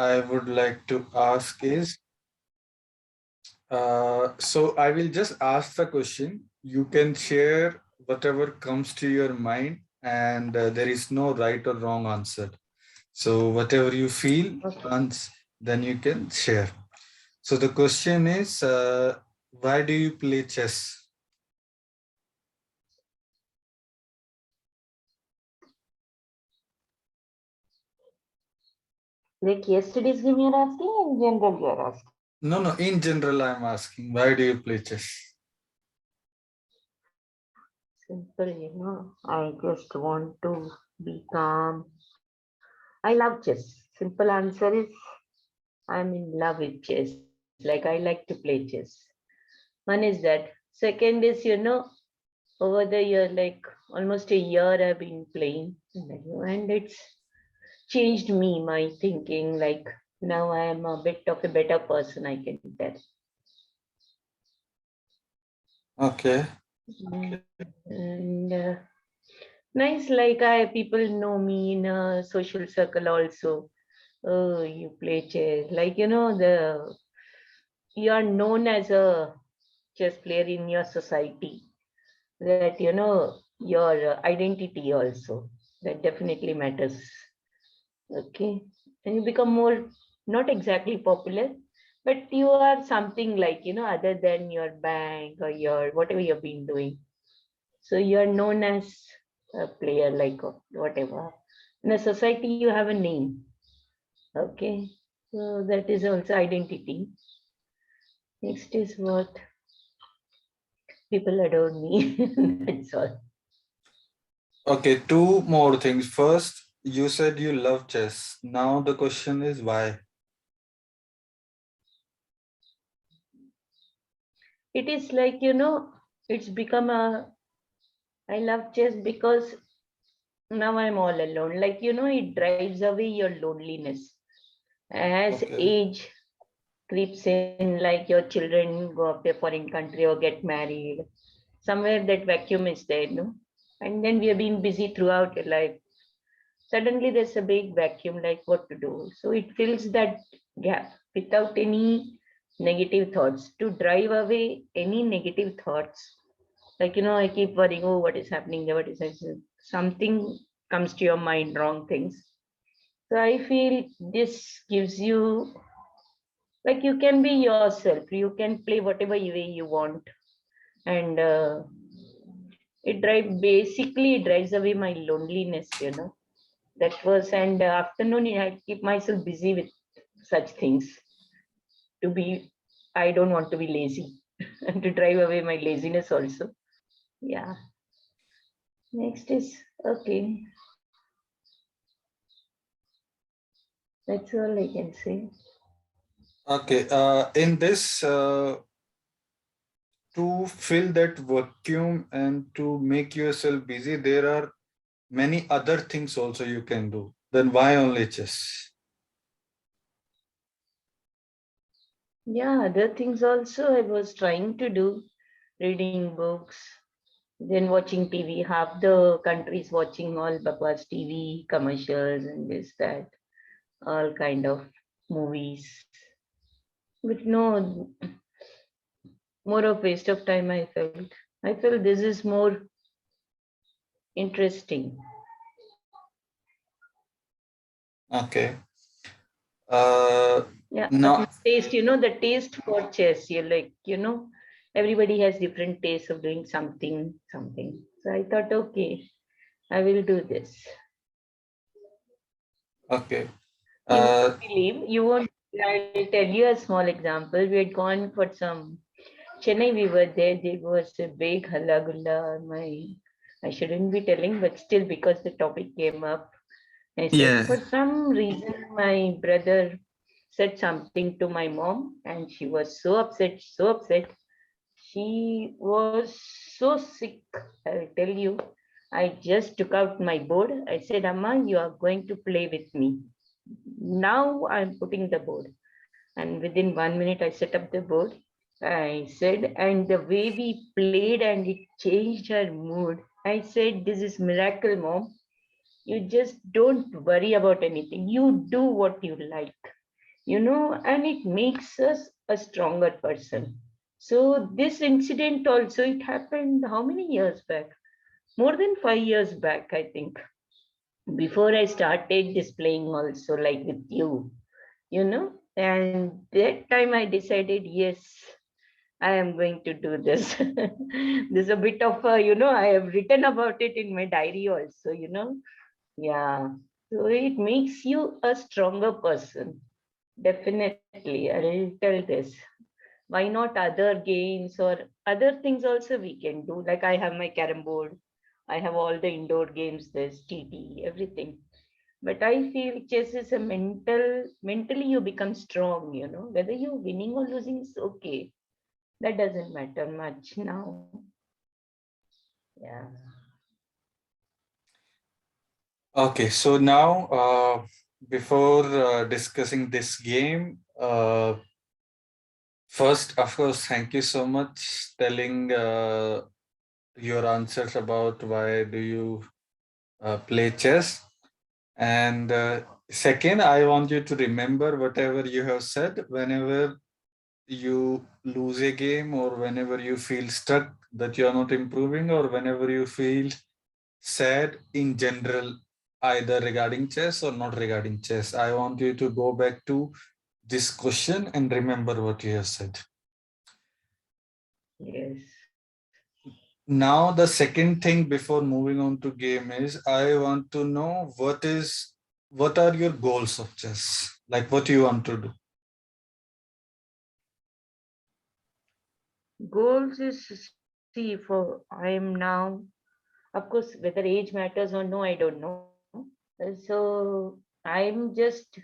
I would like to ask is, so I will just ask the question. You can share whatever comes to your mind, and there is no right or wrong answer. So whatever you feel, Okay. then you can share. So the question is, why do you play chess? Like yesterday's game you're asking, in general you're asking. No, no. In general, I'm asking, why do you play chess? Simple, I just want to be calm. I love chess. Simple answer is I'm in love with chess. Like I like to play chess. One is that. Second is, over the year, like almost a year I've been playing, and it's changed me, my thinking. Like now I am a bit of a better person, I can tell. Okay. And nice, like I people know me in a social circle also. Oh, you play chess. Like the you are known as a chess player in your society. That your identity also. That definitely matters. Okay, and you become more not exactly popular, but you are something like other than your bank or your whatever you've been doing. So you are known as a player, like whatever. In a society, you have a name. Okay. So that is also identity. Next is what people adore me. That's all. Okay, two more things. First, you said you love chess. Now the question is why? It is like, it's become a. I love chess because now I'm all alone. Like, it drives away your loneliness. As Okay. age creeps in, like your children go up to a foreign country or get married, somewhere that vacuum is there, no? And then we have been busy throughout your life. Suddenly there's a big vacuum, like what to do. So it fills that gap without any negative thoughts. To drive away any negative thoughts, like I keep worrying, oh, what is happening there? What is happening? Something comes to your mind, wrong things. So I feel this gives you like you can be yourself. You can play whatever way you want, and it drives away my loneliness. That was and afternoon I keep myself busy with such things to be. I don't want to be lazy and to drive away my laziness also. Yeah. Next is okay. That's all I can say. Okay. In this, to fill that vacuum and to make yourself busy, there are many other things also you can do. Then why only chess? Yeah, other things also I was trying to do, reading books, then watching TV. Half the countries watching all Bakwas TV commercials and this, that, all kind of movies. But no, more of waste of time I felt. I felt this is more interesting. Okay. Uh, Yeah, now, taste, the taste for chess. You're like, everybody has different tastes of doing something. So I thought, okay, I will do this. okay. You won't Uh, I'll tell you a small example. We had gone for some Chennai, we were there. There was a big halla gulla. I shouldn't be telling, but still, because the topic came up, I said, yeah. for some reason, my brother said something to my mom, and she was so upset, so upset. She was so sick. I'll tell you. I just took out my board. I said, Amma, you are going to play with me. Now I'm putting the board. And within 1 minute, I set up the board. I said, and the way we played and it changed her mood. I said, this is miracle, mom. You just don't worry about anything. You do what you like. and it makes us a stronger person. So this incident also, it happened how many years back? More than 5 years back, I think. Before I started displaying also, like with and that time I decided, yes, I am going to do this. There's a bit of, I have written about it in my diary also. Yeah. So it makes you a stronger person. Definitely. I'll tell this. Why not other games or other things also we can do? Like I have my carom board. I have all the indoor games, there's TT, everything. But I feel chess is a mentally you become strong. Whether you're winning or losing is okay. That doesn't matter much now. Yeah. Okay, so now before discussing this game, first, of course, thank you so much telling your answers about why do you play chess. And second, I want you to remember whatever you have said whenever you lose a game or whenever you feel stuck that you are not improving or whenever you feel sad in general, either regarding chess or not regarding chess. I want you to go back to this question and remember what you have said. Yes. Now, the second thing before moving on to game is I want to know what are your goals of chess? Like what you want to do? Goals is, see, for I am now, of course, whether age matters or no, I don't know. So I'm just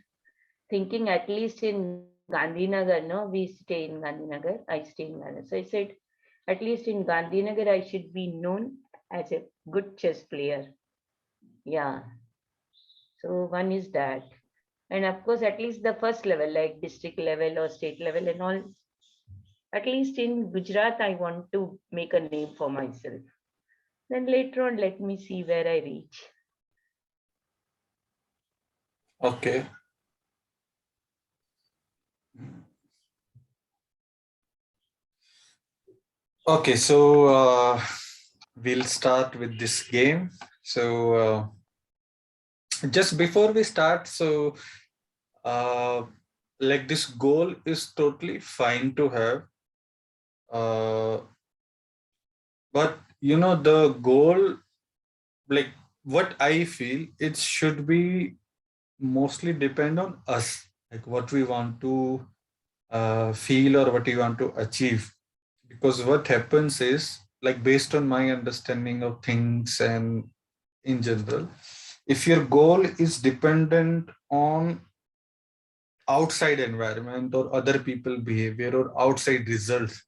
thinking, at least in Gandhinagar, no, we stay in Gandhinagar, I stay in Gandhinagar. So I said, at least in Gandhinagar, I should be known as a good chess player. Yeah. So one is that. And of course, at least the first level, like district level or state level and all, at least in Gujarat, I want to make a name for myself. Then later on, let me see where I reach. Okay. Okay, so we'll start with this game. So just before we start, so uh, like this goal is totally fine to have, uh, but the goal, like what I feel, it should be mostly depend on us, like what we want to feel or what we want to achieve. Because what happens is, like based on my understanding of things and in general, if your goal is dependent on outside environment or other people behavior or outside results,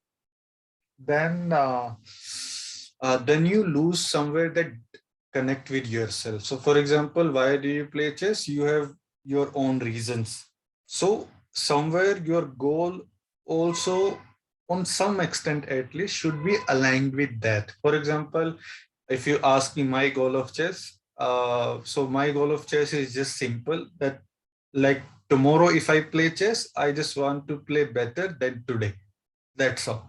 then then you lose somewhere that connect with yourself. So for example, why do you play chess? You have your own reasons. So somewhere your goal also, on some extent at least, should be aligned with that. For example, if you ask me my goal of chess, so my goal of chess is just simple, that like tomorrow if I play chess, I just want to play better than today. That's all.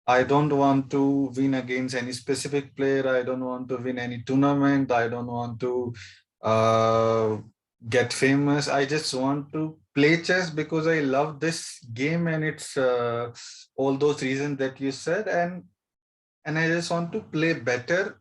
I don't want to win against any specific player. I don't want to win any tournament. I don't want to uh, get famous. I just want to play chess because I love this game, and it's all those reasons that you said, and I just want to play better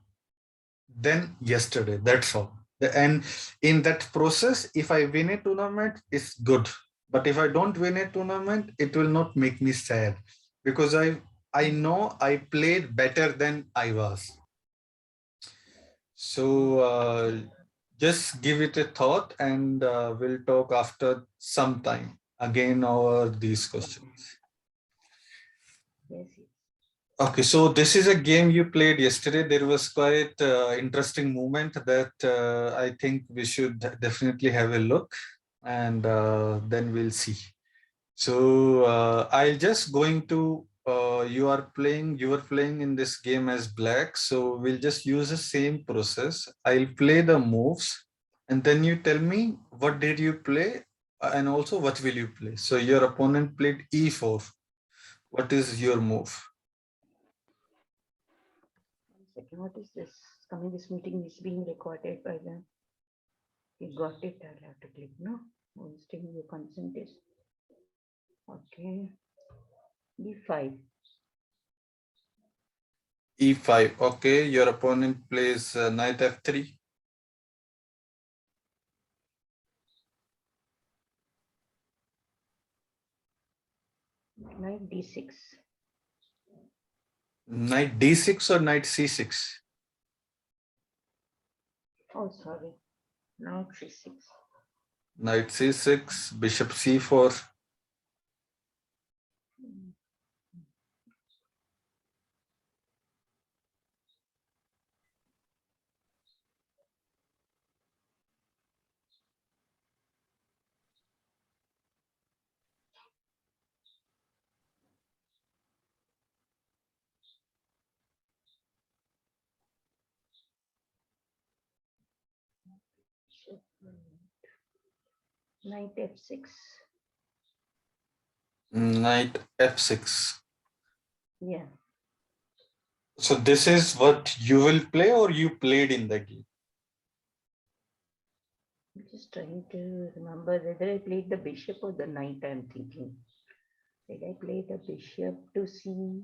than yesterday. That's all. And in that process, if I win a tournament, it's good. But if I don't win a tournament, it will not make me sad because I know I played better than I was. So just give it a thought, and we'll talk after some time again over these questions. Yes, yes. Okay, so this is a game you played yesterday. There was quite interesting moment that I think we should definitely have a look, and then we'll see. So I'll just going to you were playing in this game as black. So we'll just use the same process. I'll play the moves, and then you tell me what did you play, And also, what will you play? So your opponent played e4. What is your move? 1 second. What is this? Coming, this meeting is being recorded by the. You got it. I'll have to click. No. Still your consent is. Okay. B5. E5. Okay, your opponent plays knight f3. Knight D6. Knight d6 or knight c6? Oh, sorry. Knight C6. Knight c6, bishop c4. Knight F6. Knight f6. Yeah. So this is what you will play or you played in the game? I'm just trying to remember whether I played the bishop or the knight. I'm thinking. Did I play the bishop to C5?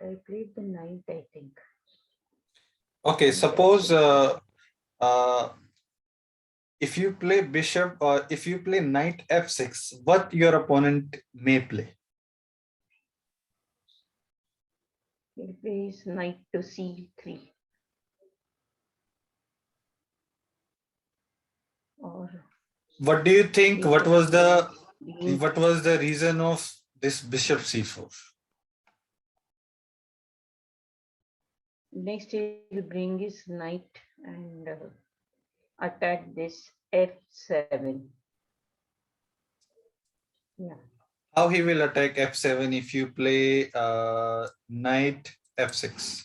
I played the knight, I think. Okay, Knight suppose F6. uh, if you play bishop or if you play knight f6, what your opponent may play? He plays knight to C3. Or What do you think? he can bring, What was the reason of this bishop c4? next he'll bring his knight and attack this F7. Yeah. How he will attack f7 if you play knight f6?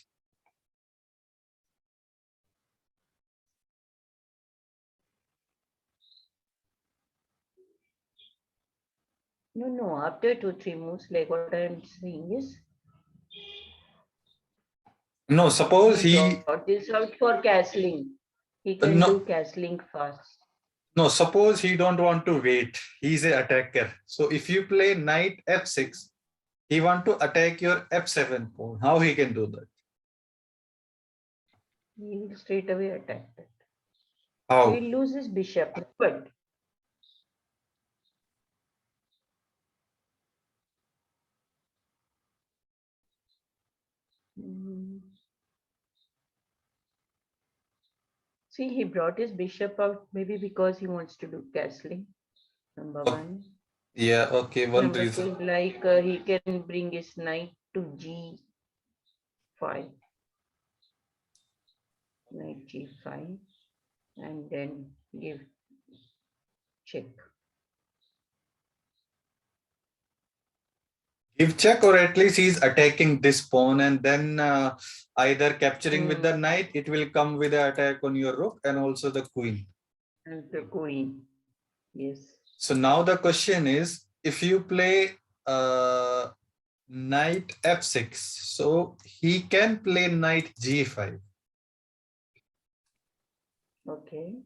No, no, after 2, 3 moves, like what I'm saying is, No, suppose he he brought this out for castling. He can do no castling fast. no suppose he don't want to wait. He's a attacker. So if you play knight f6, he want to attack your f7 pawn. How he can do that? He will straight away attack that. So How? he'll lose his bishop. But mm, see, he brought his bishop out maybe because he wants to do castling. Number Oh, one. yeah, okay, one Number reason. two, like he can bring his knight to G5, knight G5, and then give check. Give check, or at least he's attacking this pawn, and then either capturing with the Mm, knight, it will come with the attack on your rook and also the queen. and the queen. Yes. So now the question is, if you play uh, knight f6, so he can play knight g5. Okay.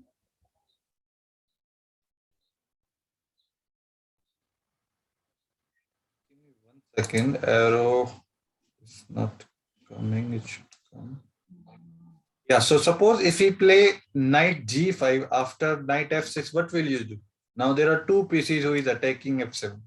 Give me 1 second. Arrow is not coming. It should come. Yeah. So suppose if he play knight g5 after knight f6, what will you do? Now there are two pieces who is attacking f7.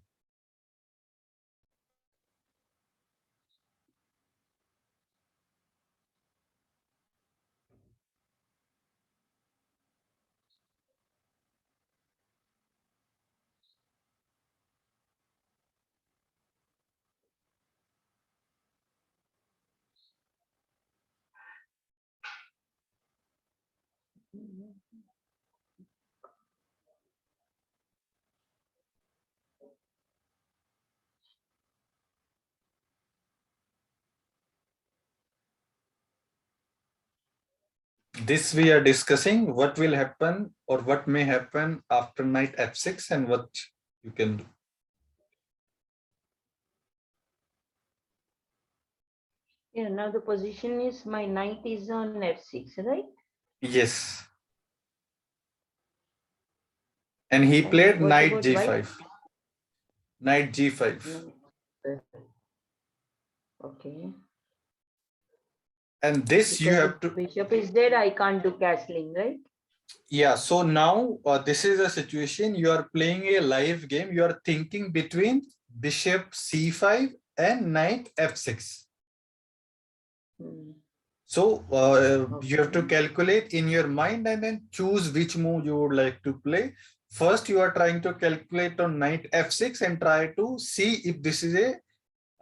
This we are discussing what will happen or what may happen after knight f6 and what you can do. Yeah, now the position is my knight is on f6, right? Yes. And he And played what knight about white? g5. Knight g5. No. Okay. And this you Because the have to, bishop is there, I can't do castling, right? yeah. So now this is a situation you are playing a live game. You are thinking between bishop c5 and knight f6. Hmm. So you have to Okay. calculate in your mind and then choose which move you would like to play. First, you are trying to calculate on knight f6 and try to see if this is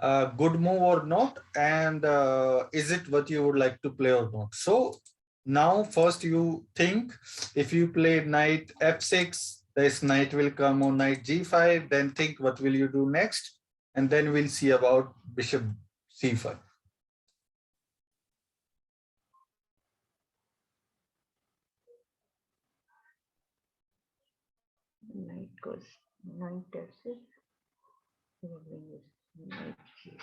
a good move or not, and is it what you would like to play or not. So now first you think, if you play knight f6, this knight will come on knight g5, then think what will you do next, and then we'll see about bishop c5. Knight goes knight f6. Knight g.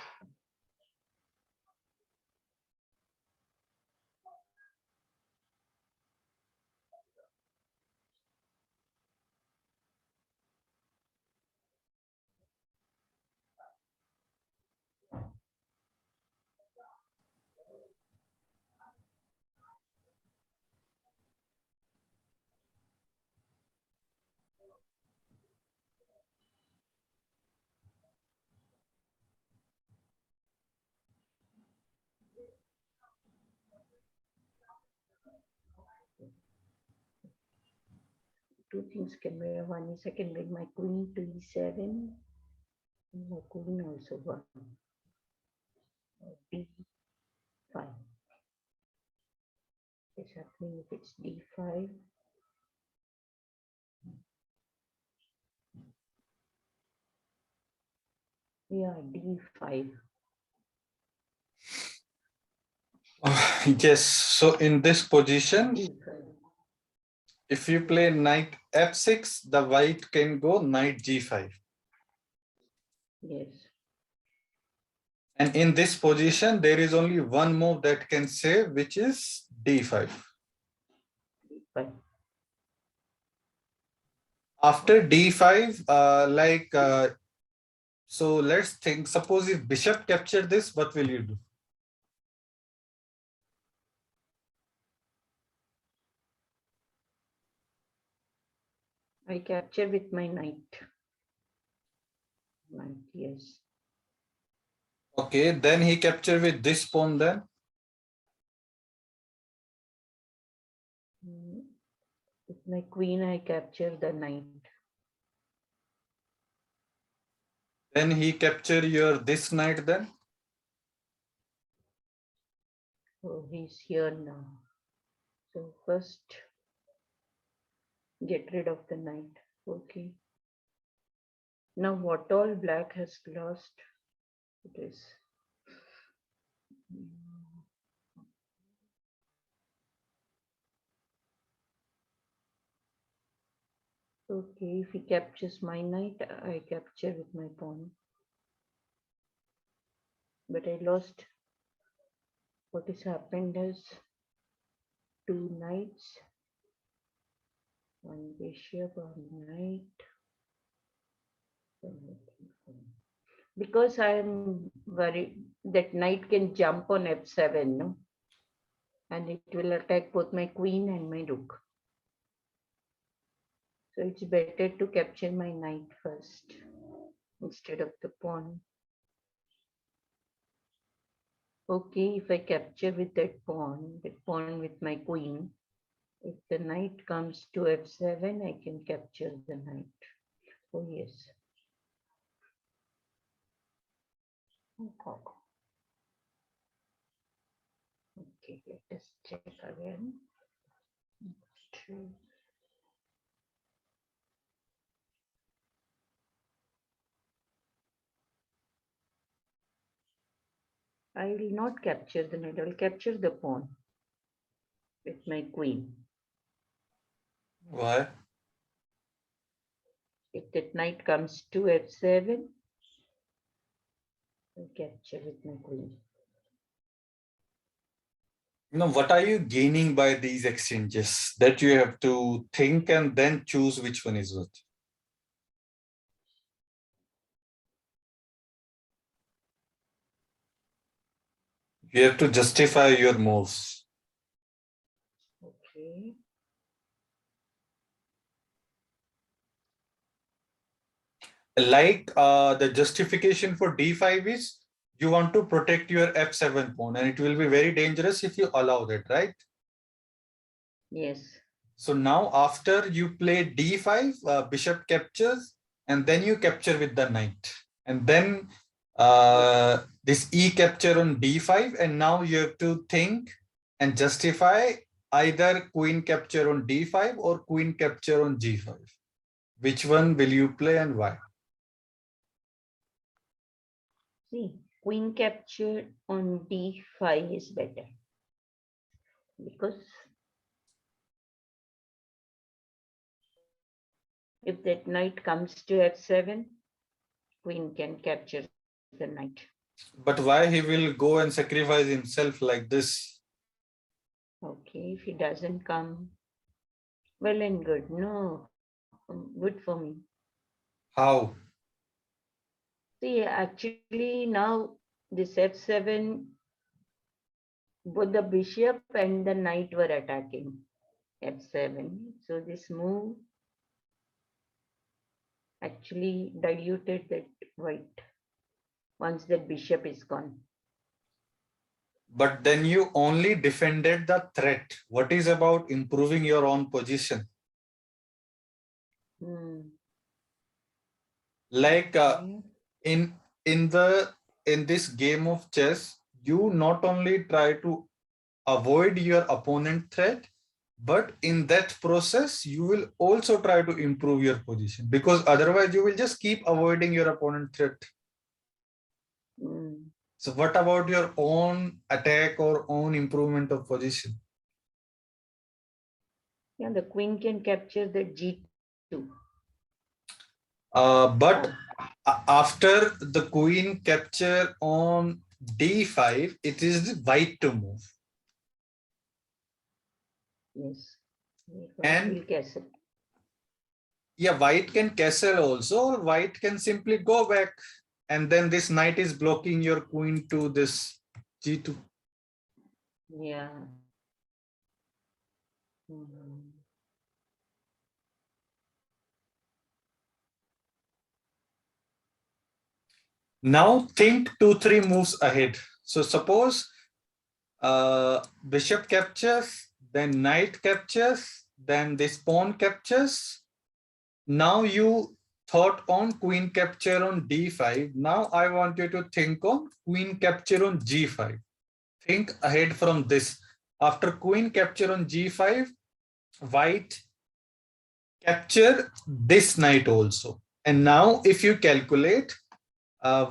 2 things can be. One is I can bring my queen to e7. And my queen also one. d5. What's happening if it's d5? Yeah, d5. Yes, so in this position, d5. if you play knight f6, the white can go knight g5. Yes. And in this position, there is only one move that can save, which is d5. d5. After d5, so let's think, suppose if bishop capture this, what will you do? I capture with my knight. Knight, yes. Okay, then he capture with this pawn then. With my queen, I capture the knight. Then he capture your this knight then. Oh, he's here now. So first, get rid of the knight. Okay. Now what all black has lost? It is. Okay, if he captures my knight, I capture with my pawn. But I lost. What has happened is 2 knights, 1 bishop, 1 knight. Because I am worried that knight can jump on f7, no? And it will attack both my queen and my rook. So it's better to capture my knight first instead of the pawn. Okay, if I capture with that pawn with my queen, if the knight comes to f7, I can capture the knight. Oh yes. Okay, let us check again. I will not capture the knight, I will capture the pawn. with my queen. Why? If that knight comes to f7, I capture with my queen. What are you gaining by these exchanges? That you have to think and then choose which one is what. You have to justify your moves. Okay. Like the justification for d5 is you want to protect your f7 pawn, and it will be very dangerous if you allow that, right? Yes. So now after you play d5, bishop captures, and then you capture with the knight. And then this e capture on d5, and now you have to think and justify either queen capture on d5 or queen capture on g5. Which one will you play and why? See, queen capture on d5 is better because if that knight comes to f7, queen can capture the knight. But why he will go and sacrifice himself like this? Okay, if he doesn't come, well and good. No, good for me. How? See, actually now this f7, both the bishop and the knight were attacking f7. So this move actually diluted that white once that bishop is gone. But then you only defended the threat. What is about improving your own position? Hmm. Like Okay. in in the in this game of chess, you not only try to avoid your opponent threat, but in that process you will also try to improve your position, because otherwise you will just keep avoiding your opponent threat. Hmm. So what about your own attack or own improvement of position? Yeah, the queen can capture the g2. But after the queen capture on d5, it is the white to move. Yes. White will And castle. yeah, white can castle also, or white can simply go back. And then this knight is blocking your queen to this g2. Yeah. Hmm. Now think 2, 3 moves ahead. So suppose bishop captures, then knight captures, then this pawn captures. Now you thought on queen capture on d5. Now I want you to think on queen capture on g5. Think ahead from this. After queen capture on g5, white capture this knight also. And now if you calculate,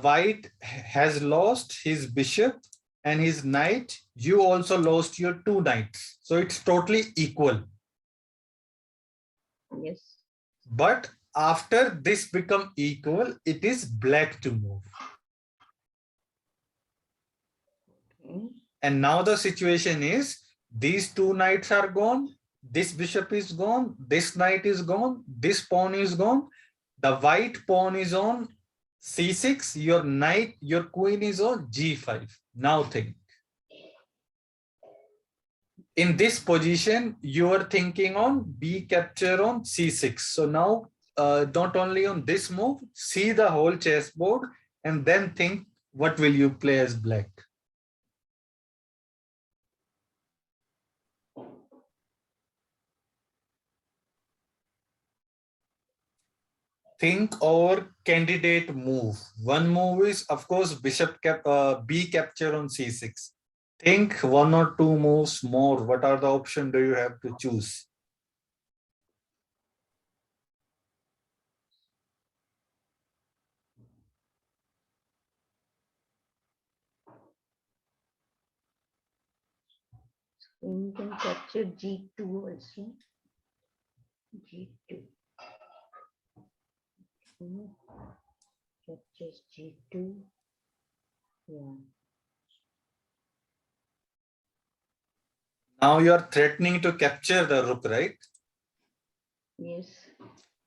white has lost his bishop and his knight. You also lost your 2 knights. So it's totally equal. Yes. But after this become equal, it is black to move. Okay. And now the situation is these 2 knights are gone, this bishop is gone, this knight is gone, this pawn is gone. The white pawn is on c6, your knight, your queen is on g5. Now think. In this position, you are thinking on b capture on c6. So now, not only on this move, see the whole chessboard and then think what will you play as black. Think our candidate move. One move is, of course, b capture on c6. Think 1 or 2 moves more. What are the options do you have to choose? Queen can capture G2 also. G2. Captures G2. Yeah. Now you are threatening to capture the rook, right? Yes.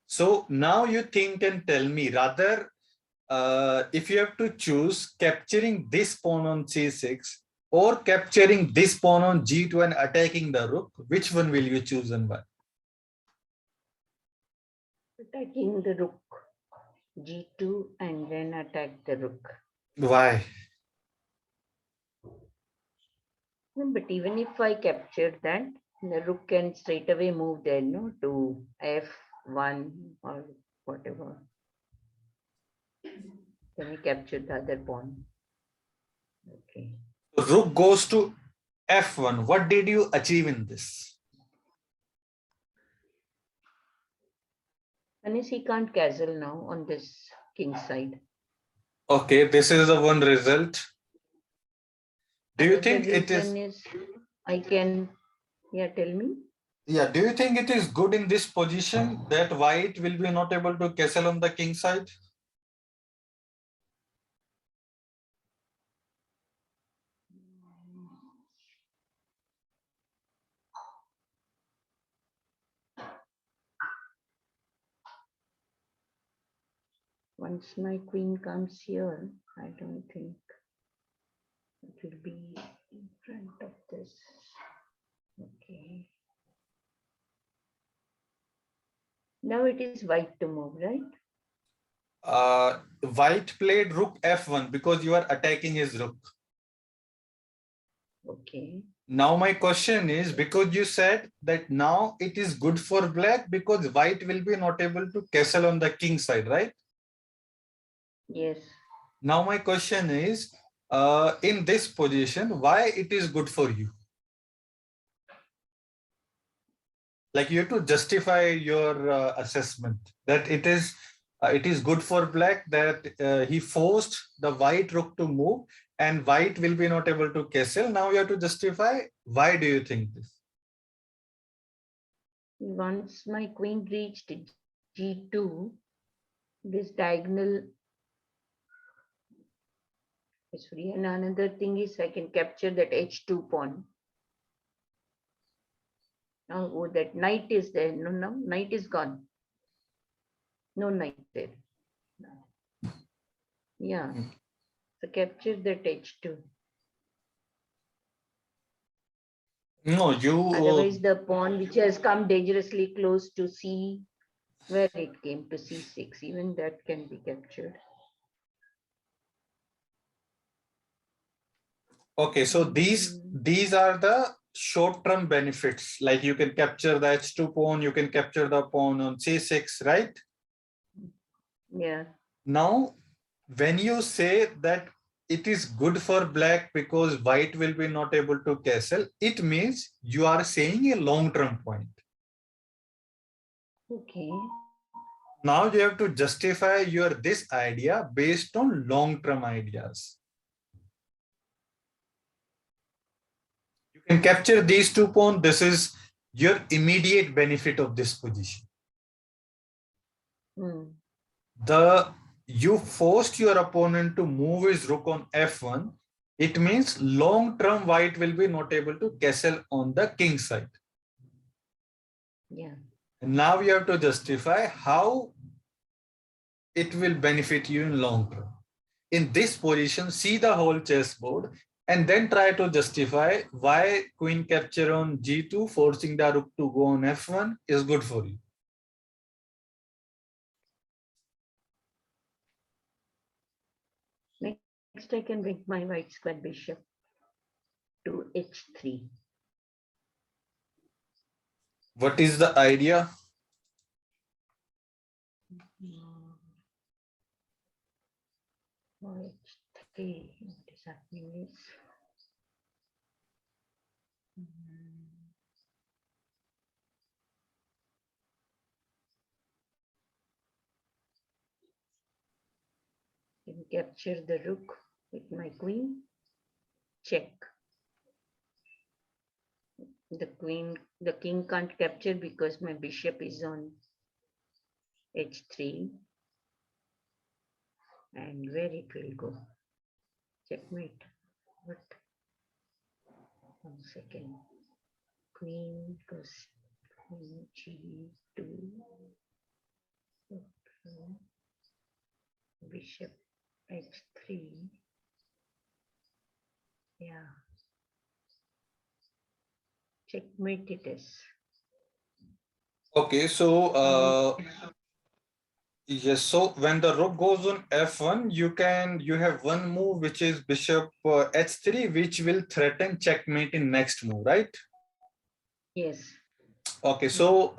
So now you think and tell me, rather, if you have to choose capturing this pawn on c6 or capturing this pawn on g2 and attacking the rook, which one will you choose and why? Attacking the rook. G2 and then attack the rook. Why? No, but even if I capture that, the rook can straight away move there, no, to f1 or whatever. Then we capture the other pawn. Okay. Rook goes to f1. What did you achieve in this? Unless he can't castle now on this king side. Okay, this is the one result. Do you Another think it is? reason is I can, yeah, tell me. Yeah, do you think it is good in this position that white will be not able to castle on the king side? Once my queen comes here, I don't think it will be in front of this. Okay. Now it is white to move, right? White played rook f1 because you are attacking his rook. Okay. Now my question is, because you said that now it is good for black because white will be not able to castle on the king side, right? Yes. Now my question is, in this position, why it is good for you? Like you have to justify your assessment that it is good for black that he forced the white rook to move and white will be not able to castle. Now you have to justify why do you think this? Once my queen reached G2, this diagonal is free. And another thing is I can capture that H2 pawn. Now, oh, that knight is there. No, no, knight is gone. No knight there. Yeah. So capture that H2. No, you Otherwise, the pawn which has come dangerously close to C, where it came to C6, even that can be captured. okay. So these are the short-term benefits. Like you can capture the H2 pawn, you can capture the pawn on C6, right? Yeah. Now, when you say that it is good for black because white will be not able to castle, it means you are saying a long-term point. Okay. Now you have to justify your this idea based on long-term ideas. You can capture these two pawns. This is your immediate benefit of this position. Hmm. You forced your opponent to move his rook on f1. It means long-term white will be not able to castle on the king side. Yeah. And now you have to justify how it will benefit you in long term. In this position, see the whole chessboard and then try to justify why queen capture on g2, forcing the rook to go on f1 is good for you. Next, I can bring my white square bishop to h3. What is the idea? h3. What is happening is can capture the rook with my queen. Check. The king can't capture because my bishop is on h3, and where it will go? Checkmate. What? 1 second. Queen goes queen g2. Okay. Bishop h3. Yeah. Checkmate it is. Okay, so yes, so when the rook goes on f1, you have one move which is bishop h3, which will threaten checkmate in next move, right? Yes. Okay, so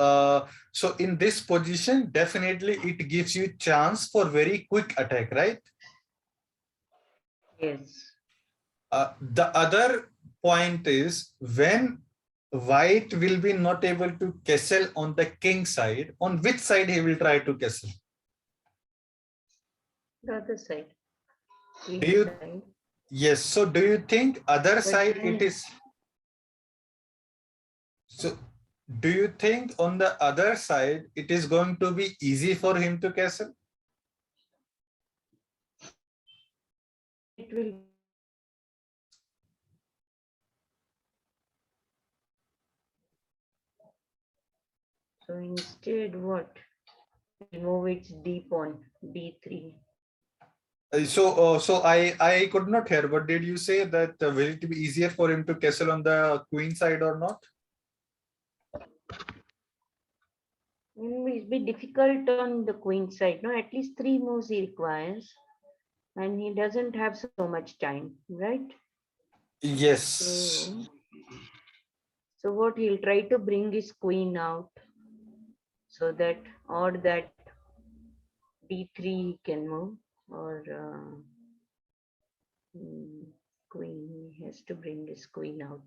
in this position, definitely it gives you chance for very quick attack, right? Yes. The other point is when white will be not able to castle on the king side, on which side he will try to castle? The other side. Do Queen you, side. yes, so do you think other But side it then is, so do you think on the other side it is going to be easy for him to castle? it will. So instead, what? We'll move its d pawn, d3. So I could not hear, but did you say that will it be easier for him to castle on the queen side or not? It will be difficult on the queen side. No, at least 3 moves he requires, and he doesn't have so much time, right? Yes. So, so what he'll try to bring his queen out, so that or that d3 he can move, or queen, he has to bring his queen out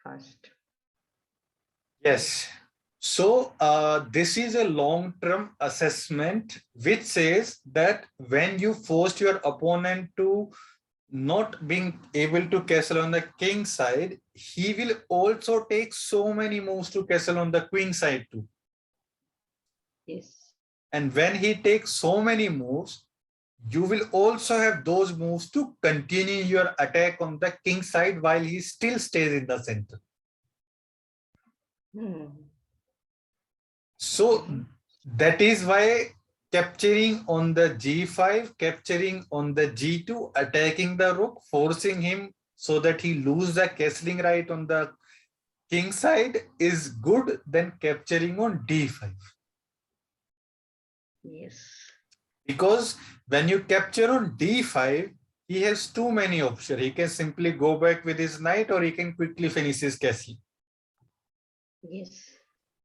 first. Yes. So this is a long-term assessment which says that when you force your opponent to not being able to castle on the king side, he will also take so many moves to castle on the queen side too. Yes. And when he takes so many moves, you will also have those moves to continue your attack on the king side while he still stays in the center. So that is why capturing on the g5, capturing on the g2, attacking the rook, forcing him so that he loses the castling right on the king side is good than capturing on d5. Yes. Because when you capture on d5, he has too many options. He can simply go back with his knight or he can quickly finish his castle. Yes.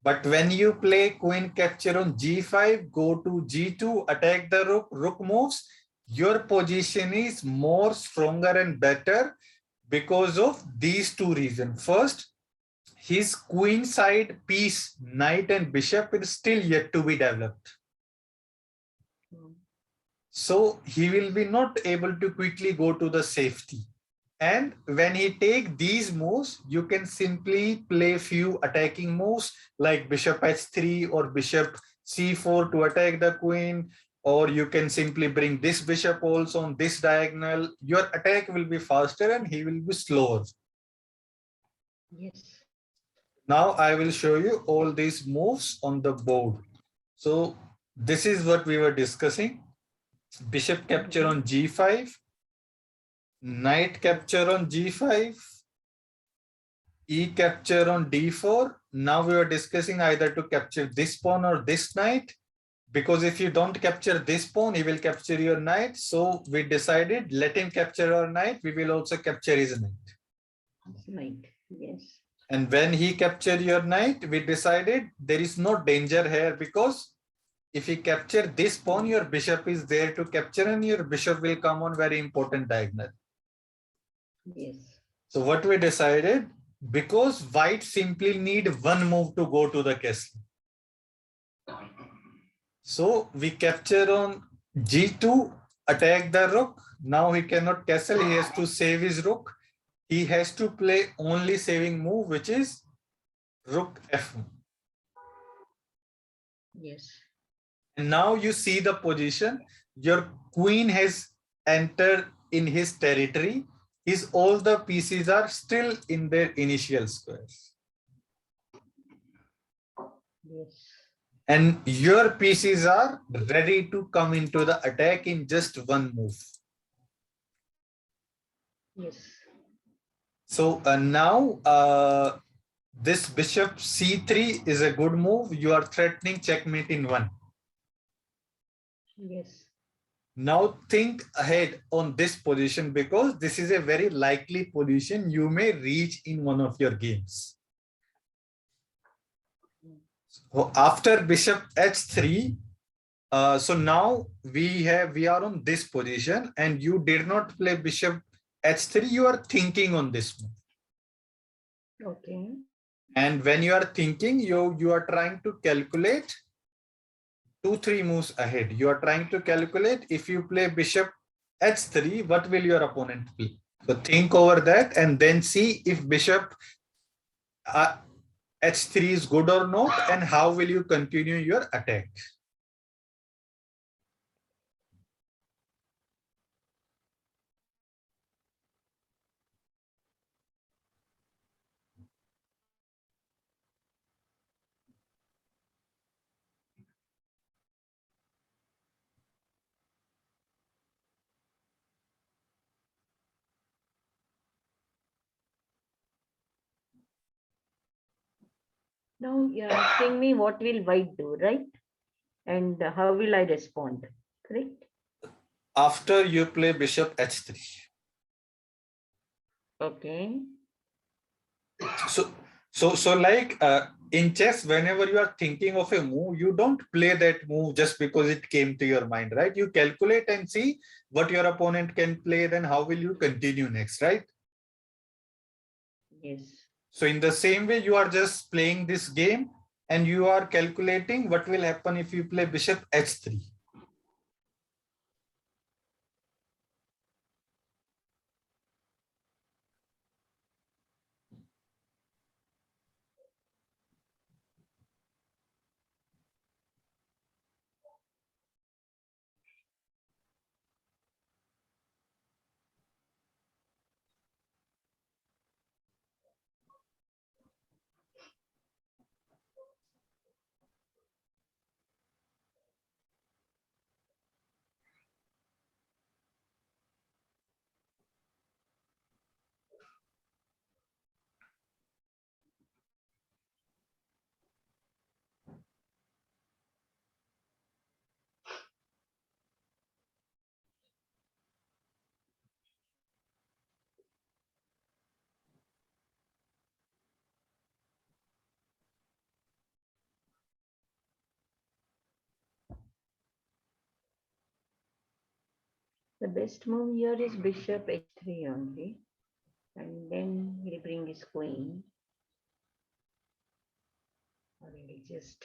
But when you play queen capture on g5, go to g2, attack the rook, rook moves, your position is more stronger and better because of these two reasons. First, his queen side piece, knight and bishop is still yet to be developed. So he will be not able to quickly go to the safety. And when he take these moves, you can simply play few attacking moves like bishop h3 or bishop c4 to attack the queen, or you can simply bring this bishop also on this diagonal. Your attack will be faster and he will be slower. Yes. Now I will show you all these moves on the board. So this is what we were discussing. Bishop capture on g5, knight capture on g5, e capture on d4. Now we are discussing either to capture this pawn or this knight, because if you don't capture this pawn, he will capture your knight. So we decided let him capture our knight. We will also capture his knight. Knight. Yes. And when he captured your knight, we decided there is no danger here because if you capture this pawn, your bishop is there to capture and your bishop will come on very important diagonal. Yes. So what we decided, because white simply need one move to go to the castle. So we capture on g2, attack the rook. Now he cannot castle, he has to save his rook. He has to play only saving move, which is rook f1. Yes. And now you see the position. Your queen has entered in his territory. His all the pieces are still in their initial squares. Yes. And your pieces are ready to come into the attack in just one move. Yes. So now this bishop c3 is a good move. You are threatening checkmate in one. Yes. Now think ahead on this position because this is a very likely position you may reach in one of your games. So after bishop h3, so now we are on this position and you did not play bishop h3, you are thinking on this move. Okay. And when you are thinking, you are trying to calculate 2-3 moves ahead. You are trying to calculate if you play bishop h3, what will your opponent play? So think over that and then see if bishop h3 is good or not and how will you continue your attack. Now you're asking me what will white do, right? And how will I respond? Correct? After you play bishop h3. Okay. So like in chess, whenever you are thinking of a move, you don't play that move just because it came to your mind, right? You calculate and see what your opponent can play, then how will you continue next, right? Yes. So in the same way, you are just playing this game and you are calculating what will happen if you play bishop h3. The best move here is bishop h3 only. And then he'll bring his queen. Or he'll just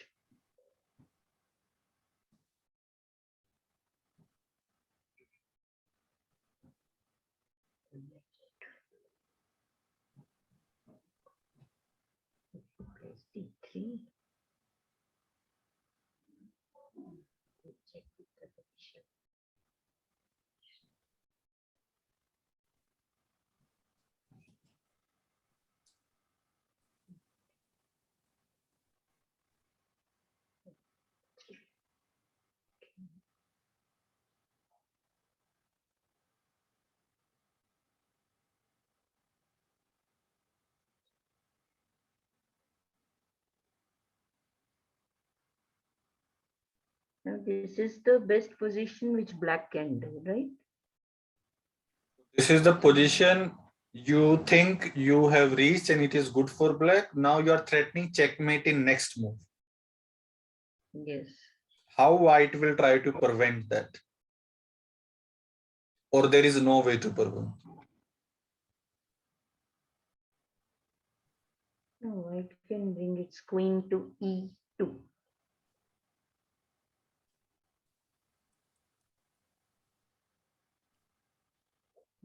place d3. Check with the bishop. Now this is the best position which black can do, right? This is the position you think you have reached and it is good for black. Now you are threatening checkmate in next move. Yes. How white will try to prevent that? Or there is no way to prevent? No, white can bring its queen to e2.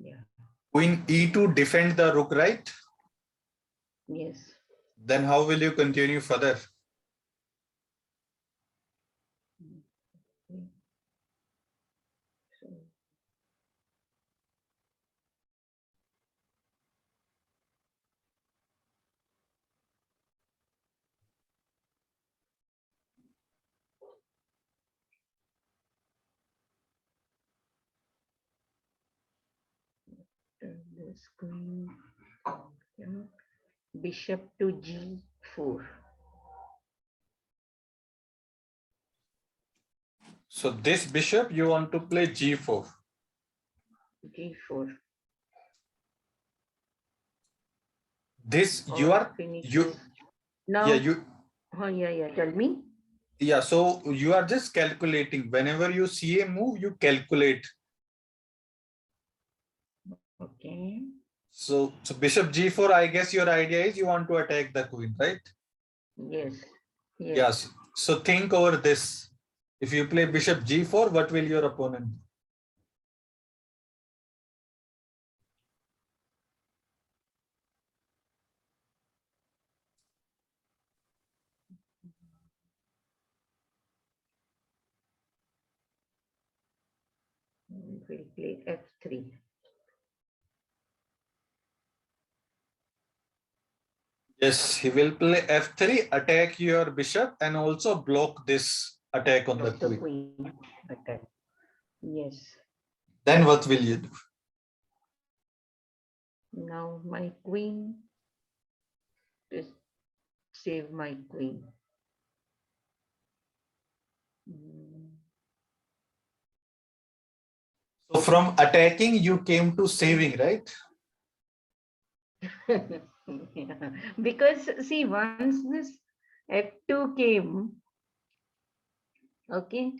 Yeah. Queen e2 defend the rook, right? Yes. Then how will you continue further? Okay. So this queen, yeah, bishop to g4. So this bishop you want to play g4. G4. This you Or are finishes. you yeah Now, you oh yeah, tell me. yeah. So you are just calculating. Whenever you see a move, you calculate. Okay. So bishop g4. I guess your idea is you want to attack the queen, right? Yes. Yes. Yes. So think over this. If you play bishop g4, what will your opponent do? We'll play f3. Yes, he will play f3, attack your bishop, and also block this attack on the Block the queen. queen attack. Yes. Then what will you do? Now my queen is save my queen. Mm. So from attacking, you came to saving, right? Yeah. Because see, once this f2 came, okay,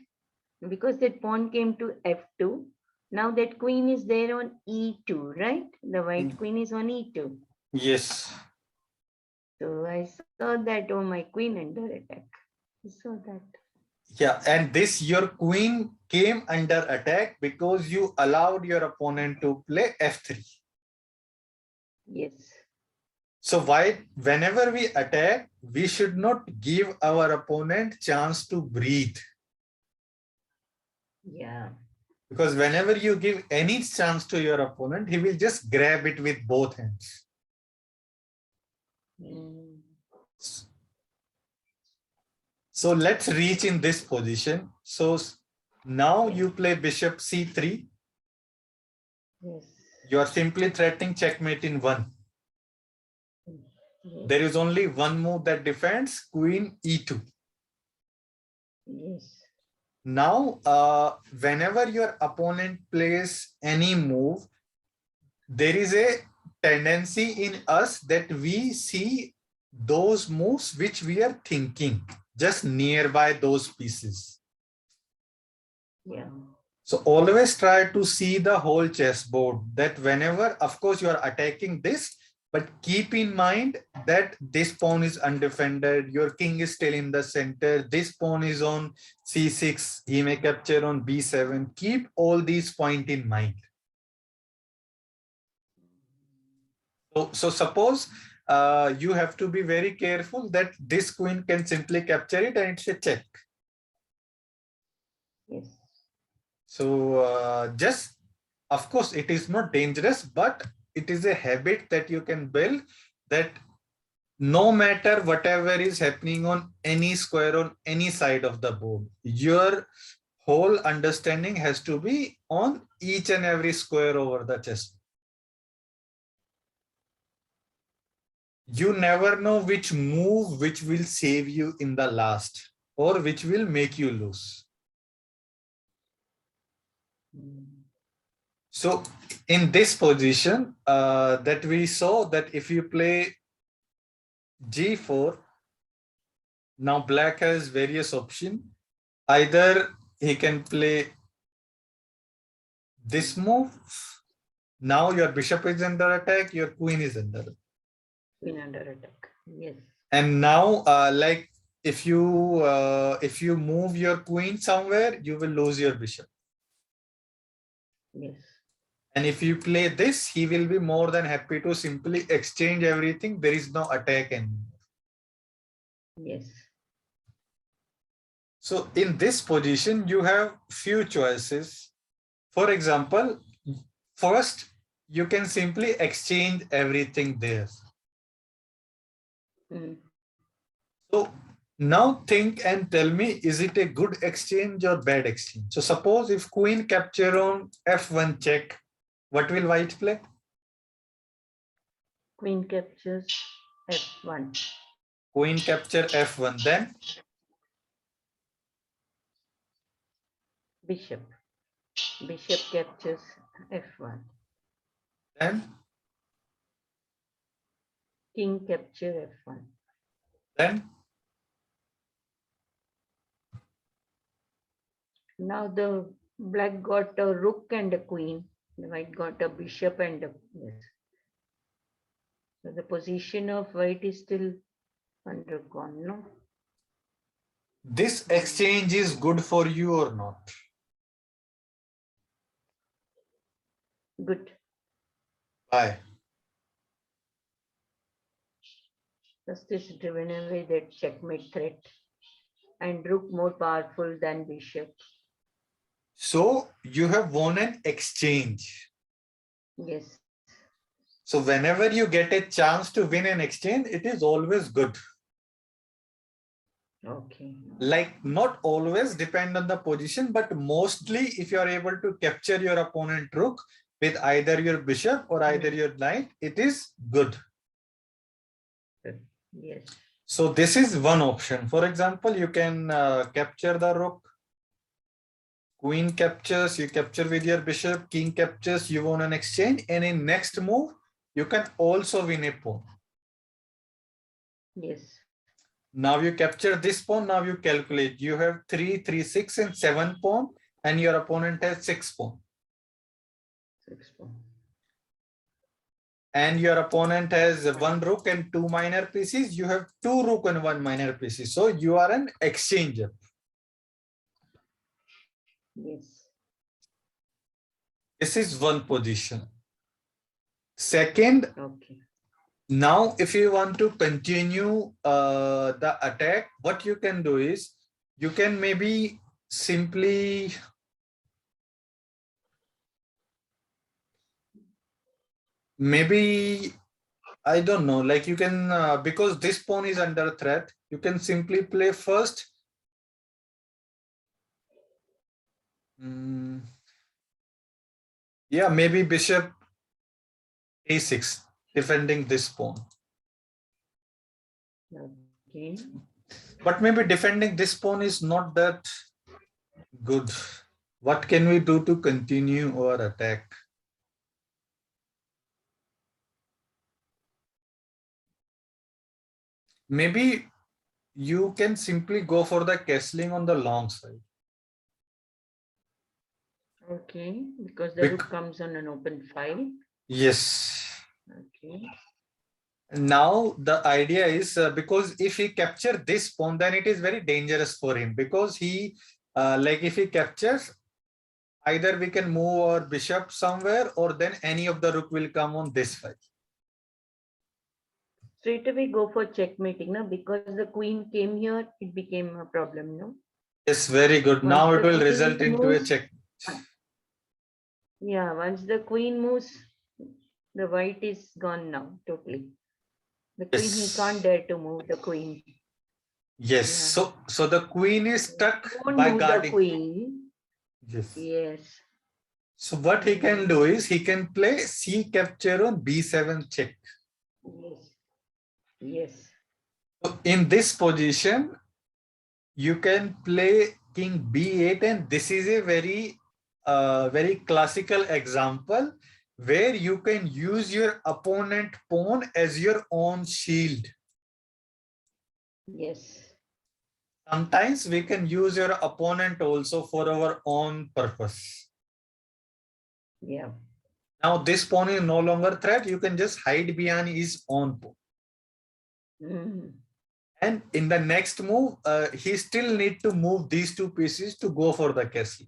because that pawn came to f2, now that queen is there on e2, right? The white queen is on e2. Yes. So I saw that, oh, my queen under attack. I saw that. Yeah, and this your queen came under attack because you allowed your opponent to play f3. Yes. So whenever we attack, we should not give our opponent chance to breathe. Yeah. Because whenever you give any chance to your opponent, he will just grab it with both hands. Mm. So let's reach in this position. So now you play bishop c3. Yes. You are simply threatening checkmate in one. Yes. There is only one move that defends, queen e2. Yes. Now, whenever your opponent plays any move, there is a tendency in us that we see those moves which we are thinking just nearby those pieces. Yeah. So always try to see the whole chessboard, that whenever, of course, you are attacking this, but keep in mind that this pawn is undefended, your king is still in the center, this pawn is on c6, he may capture on b7. Keep all these points in mind. So suppose you have to be very careful that this queen can simply capture it and it's a check. Yes. So just, of course, it is not dangerous, but it is a habit that you can build, that no matter whatever is happening on any square on any side of the board, your whole understanding has to be on each and every square over the chess. You never know which move which will save you in the last or which will make you lose. Mm. So in this position that we saw, that if you play g4, now black has various options. Either he can play this move. Now your bishop is under attack, your queen is under attack. Queen under attack. Yes. And now like if you move your queen somewhere, you will lose your bishop. Yes. And if you play this, he will be more than happy to simply exchange everything. There is no attack anymore. Yes. So in this position, you have few choices. For example, first, you can simply exchange everything there. Mm. So now think and tell me, is it a good exchange or bad exchange? So suppose if queen capture on F1 check, what will white play? Queen captures F1. Queen capture F1, then Bishop. Bishop captures F1. then King capture F1. then Now the black got a rook and a queen. The white got a bishop and a yes. So the position of white is still undergone, no? this exchange is good for you or not? Good. Why? Just is driven away that checkmate threat. And rook more powerful than bishop. So you have won an exchange. Yes. So whenever you get a chance to win an exchange, it is always good. Okay. Like not always depend on the position, but mostly if you are able to capture your opponent rook with either your bishop or either your knight, it is good. Yes. So this is one option. For example, you can capture the rook, queen captures, you capture with your bishop, king captures, you won an exchange, and in next move, you can also win a pawn. Yes. Now you capture this pawn, now you calculate. You have 3, 3, 6, and 7 pawn, and your opponent has 6 pawn. 6 pawn. And your opponent has 1 rook and 2 minor pieces. You have 2 rook and 1 minor pieces. So you are an exchanger. Yes. This is one position. Second, Okay. now if you want to continue the attack, what you can do is you can maybe simply I don't know, like you can because this pawn is under threat, you can simply play first yeah, maybe bishop a6 defending this pawn. Okay. But maybe defending this pawn is not that good. What can we do to continue our attack? Maybe you can simply go for the castling on the long side. Okay. Because the rook comes on an open file. Yes. Okay. Now the idea is because if he capture this pawn, then it is very dangerous for him because he like if he captures, either we can move our bishop somewhere or then any of the rook will come on this side. Straight away go for checkmating, no? Because the queen came here, it became a problem, no? Yes, very good. Once Now it the will queen result into a moves, check. yeah, once the queen moves, the white is gone now, totally. The queen, he can't Yes. dare to move the queen. Yes. Yeah. So the queen is stuck Won't by move the guarding. queen. Yes. Yes. So what he can do is he can play C capture on B7 check. Yes. Yes. So in this position, you can play king b8, and this is a very classical example where you can use your opponent pawn as your own shield. Yes. Sometimes we can use your opponent also for our own purpose. Yeah. Now this pawn is no longer threat, you can just hide behind his own pawn. Mm. And in the next move, he still need to move these two pieces to go for the castle.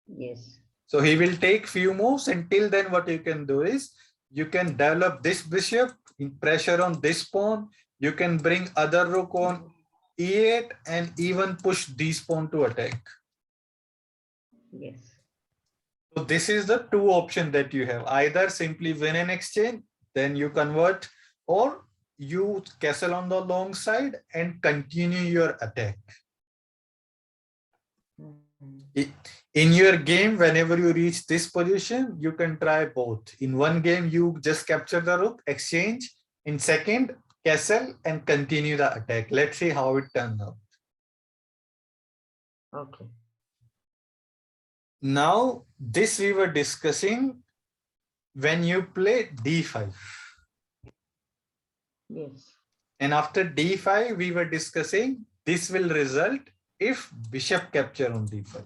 Yes. So he will take few moves. Until then, what you can do is you can develop this bishop, in pressure on this pawn. You can bring other rook on e8 and even push this pawn to attack. Yes. So this is the two option that you have. Either simply win an exchange, then you convert, or you castle on the long side and continue your attack. In your game, whenever you reach this position, you can try both. In one game, you just capture the rook, exchange. In second, castle and continue the attack. Let's see how it turns out. Okay. Now, this we were discussing when you play d5. Yes. And after d5, we were discussing this will result if bishop capture on d5.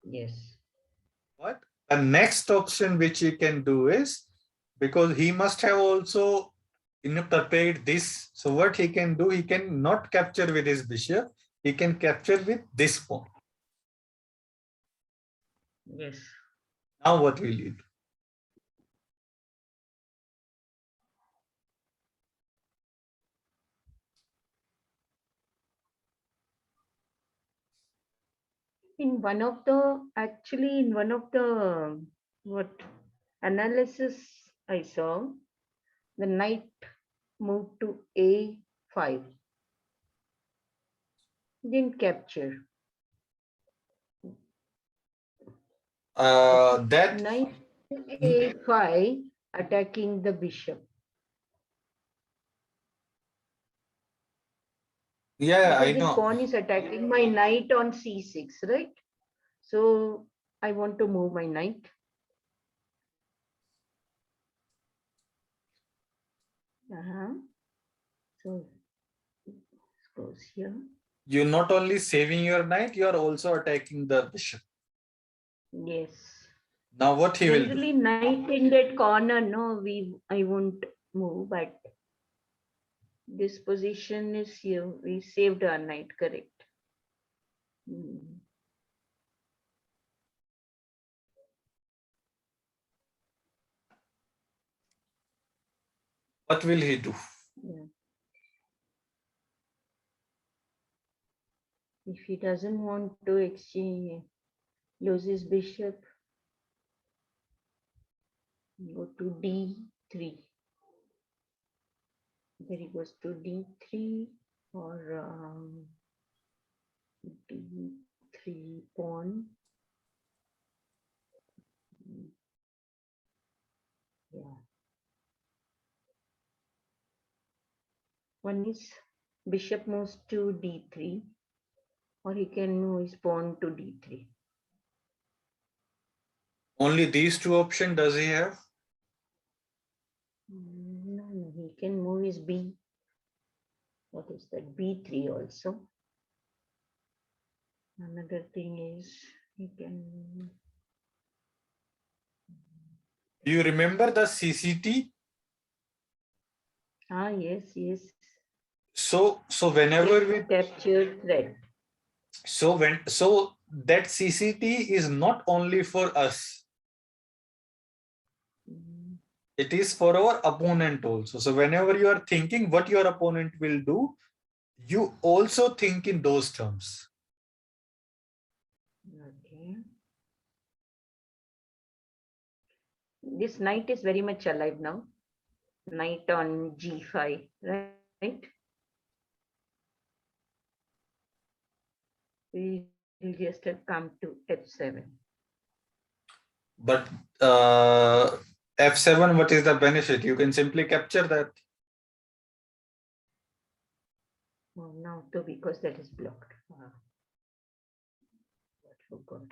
Yes. But the next option which you can do is, because he must have also prepared this. So what he can do, he can not capture with his bishop. He can capture with this pawn. Yes. Now what will you do? In one of the what analysis I saw, the knight moved to a5, didn't capture. That Knight to a5 attacking the bishop. yeah, Because I this know. pawn is attacking my knight on c6, right? So I want to move my knight. So this goes here. You're not only saving your knight, you are also attacking the bishop. Yes. Now what he will do? Generally, knight in that corner, no, I won't move, but this position is here. We saved our knight, correct? Hmm. What will he do? Yeah. If he doesn't want to exchange, lose his bishop, go to d3. There he goes to d3 or d3 pawn. Yeah. One is bishop moves to d3, or he can move his pawn to d3. Only these two options does he have? No, he can move his b. What is that? b3 also. Another thing is he can. Do you remember the CCT? Ah, yes, yes. So whenever we Capture threat. so that CCT is not only for us. It is for our opponent also. So whenever you are thinking what your opponent will do, you also think in those terms. Okay. This knight is very much alive now. Knight on g5, right? We will just have come to f7. But f7, what is the benefit? You can simply capture that. Oh, now too, because that is blocked. What forgot.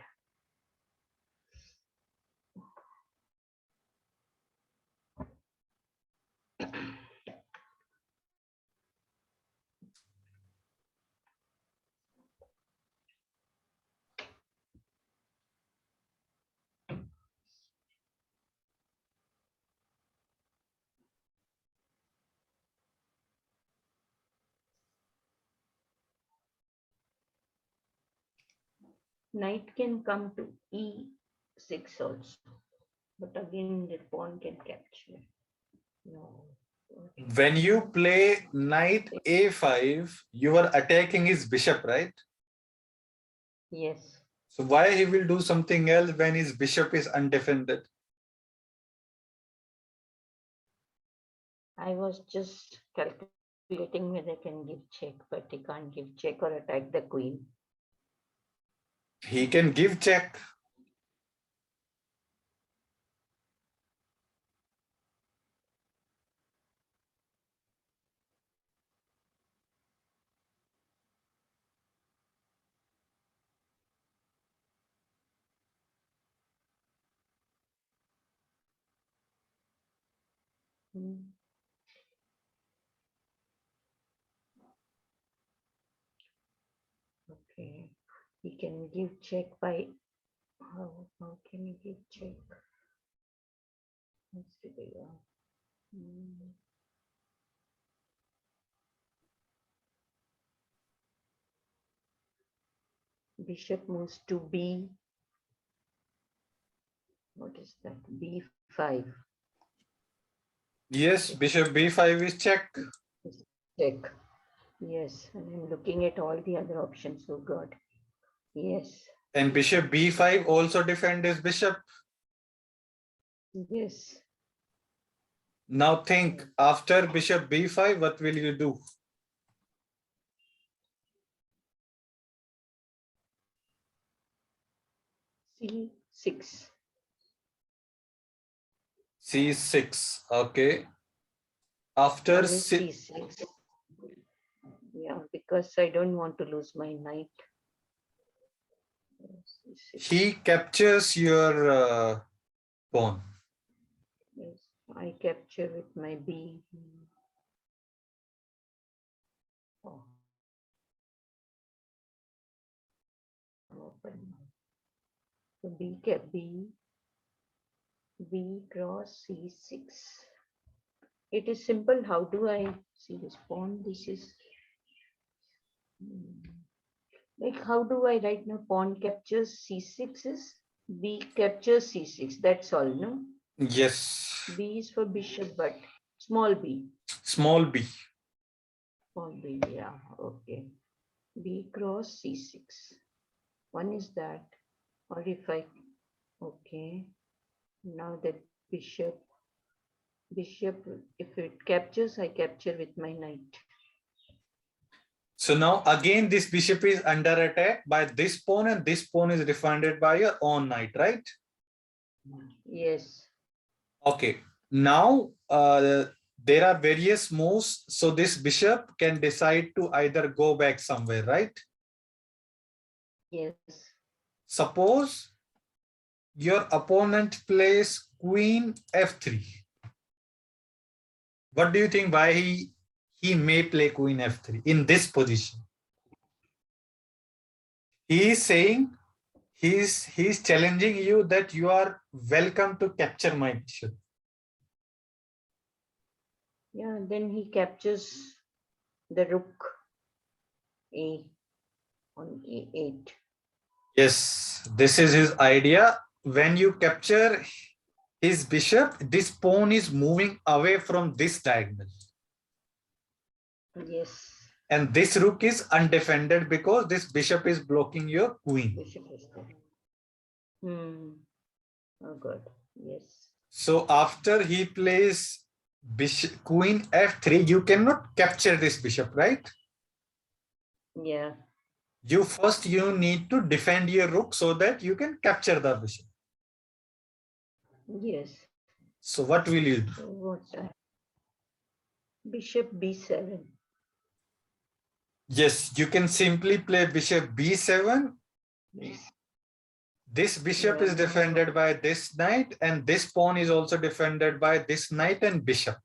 Knight can come to e6 also, but again the pawn can capture. No. When you play knight a5, you are attacking his bishop, right? Yes. So why he will do something else when his bishop is undefended? I was just calculating whether I can give check, but he can't give check or attack the queen. He can give check. Hmm. Okay. He can give check by how can he give check? Let's figure it out. Hmm. Bishop moves to B. What is that? B5. Yes, bishop b5 is check. Check. Yes. And I'm looking at all the other options. Oh God. Yes. And bishop b5 also defend his bishop. Yes. Now think, after bishop b5, what will you do? C6. c6. Okay. After Always C6. Yeah, because I don't want to lose my knight. C6. he captures your pawn. Yes, I capture with my B. Oh, open. So B cap B cross C6. It is simple. How do I see this pawn? This is like, how do I write now? Pawn captures C6 is B captures C6. That's all, no? Yes. B is for bishop, but small b. Small b. Small b, yeah, okay. B cross C6. One is that, or if I, okay. Now that bishop, if it captures, I capture with my knight. So now again this bishop is under attack by this pawn, and this pawn is defended by your own knight, right? Yes. Okay. Now there are various moves. So this bishop can decide to either go back somewhere, right? Yes. Suppose your opponent plays queen f3. What do you think why he may play queen f3 in this position? He is saying, he's challenging you that you are welcome to capture my bishop. Yeah, then he captures the rook A on E8. Yes, this is his idea. When you capture his bishop, this pawn is moving away from this diagonal. Yes. And this rook is undefended because this bishop is blocking your queen. Bishop is there. Oh God. Yes. So after he plays bishop, queen f3, you cannot capture this bishop, right? Yeah. You need to defend your rook so that you can capture the bishop. Yes. So what will you do? So what's that? Bishop B7. Yes, you can simply play bishop b7. Yes. This bishop Yeah. is defended by this knight, and this pawn is also defended by this knight and bishop.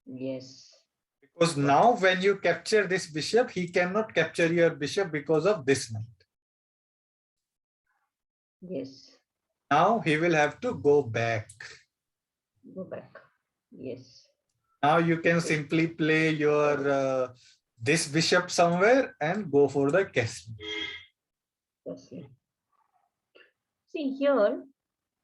Yes. Because now when you capture this bishop, he cannot capture your bishop because of this knight. Yes. Now he will have to go back. Go back. Yes. Now you can Okay. simply play your this bishop somewhere and go for the castle. Yes. See here,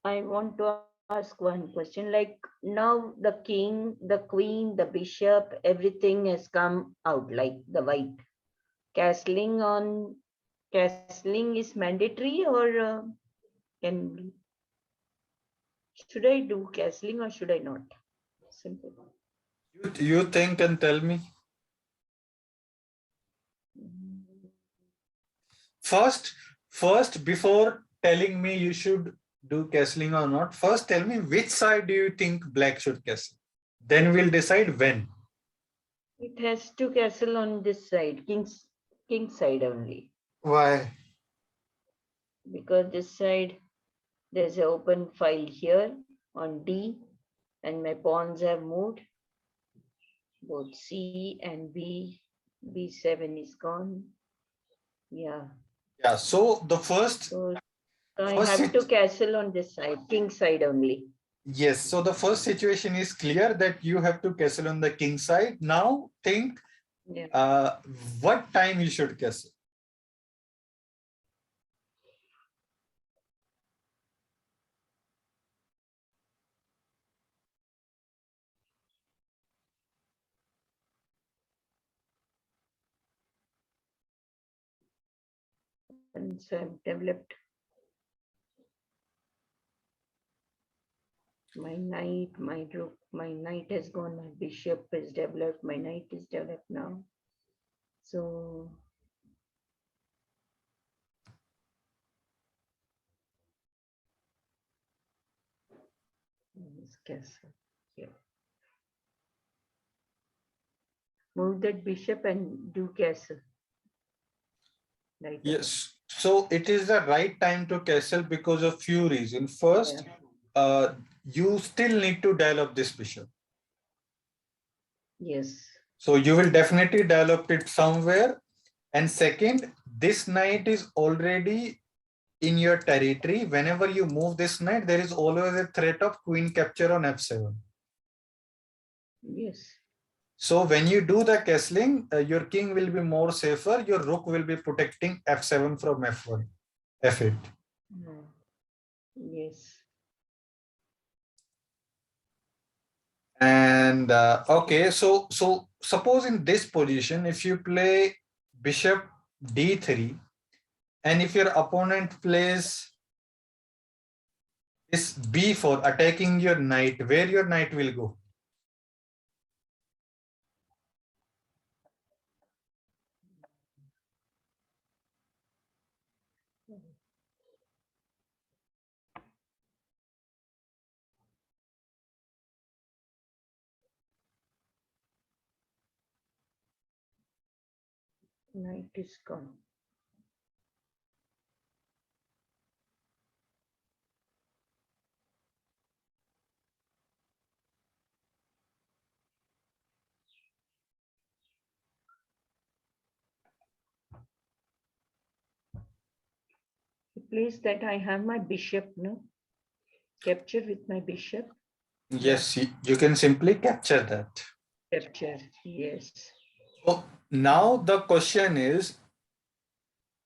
I want to ask one question. Like now, the king, the queen, the bishop, everything has come out like the white. Castling on castling is mandatory, or can should I do castling or should I not? Simple. You think and tell me. Mm, First, before telling me you should do castling or not, first tell me which side do you think black should castle. Then we'll decide when. it has to castle on this side, king side only, Why? because this side there's an open file here on D, and my pawns have moved. Both C and B. B7 is gone. Yeah. Yeah. So the first, So I first have to sit. castle on this side, king side only. Yes. So the first situation is clear that you have to castle on the king side. Now think, Yeah. uh, what time you should castle. And so I've developed my knight, my rook, my knight has gone, my bishop is developed, my knight is developed now. So this castle here. Move that bishop and do castle right away. Yes. So it is the right time to castle because of few reasons. First, Yeah. you still need to dial up this bishop. Yes. So you will definitely develop it somewhere. And second, this knight is already in your territory. Whenever you move this knight, there is always a threat of queen capture on f7. Yes. So when you do the castling, your king will be more safer. Your rook will be protecting f7 from f1, f8. Mm. Yes. And okay, so suppose in this position, if you play bishop d3, and if your opponent plays this b4 attacking your knight, where your knight will go? Knight is gone. The place that I have my bishop, no? Capture with my bishop. Yeah. Yes, you can simply capture that. Capture. Yes. So now the question is,